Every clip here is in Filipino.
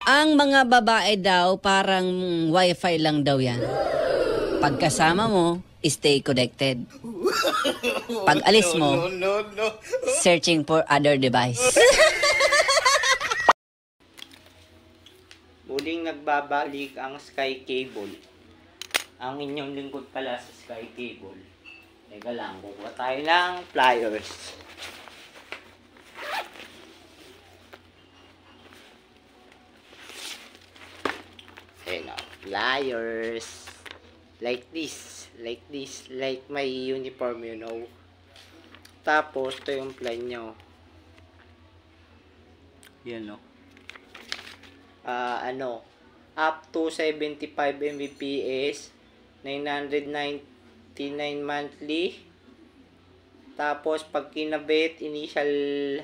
Ang mga babae daw parang wifi lang daw yan. Pagkasama mo, stay connected. Pag alis mo, searching for other device. Muling nagbabalik ang Sky Cable. Ang inyong lingkod pala sa Sky Cable. Teka lang, kukuha tayo ng pliers. Ayan o, pliers. Like this, like my uniform, you know. Tapos, ito yung plan nyo. Yan o. Up to 75 Mbps, 999 monthly. Tapos pag kinabit, initial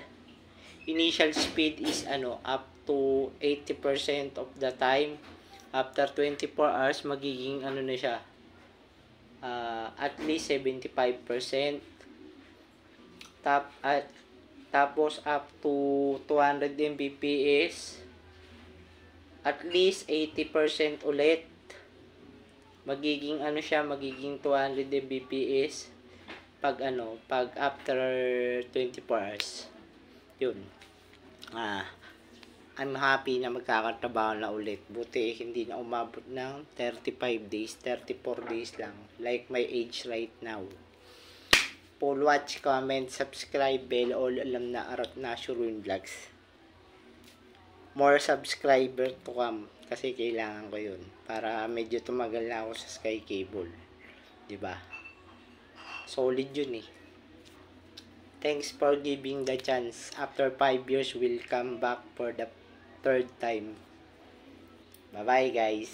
speed is up to 80% of the time. After 24 hours magiging na siya, at least 75%. Tapos up to 200 Mbps, at least 80% ulit. Magiging magiging 200 Mbps pag after 24 hours. Yun. I'm happy na magkakatrabaho na ulit. Buti hindi na umabot ng 35 days, 34 days lang. Like my age right now. Full watch, comment, subscribe, bell, all alam na Arat Nashuruin Vlogs. More subscriber to come kasi kailangan ko yun para medyo tumagal na ako sa Sky Cable, diba? Solid yun eh. Thanks for giving the chance. After 5 years we'll come back for the third time. Bye bye guys.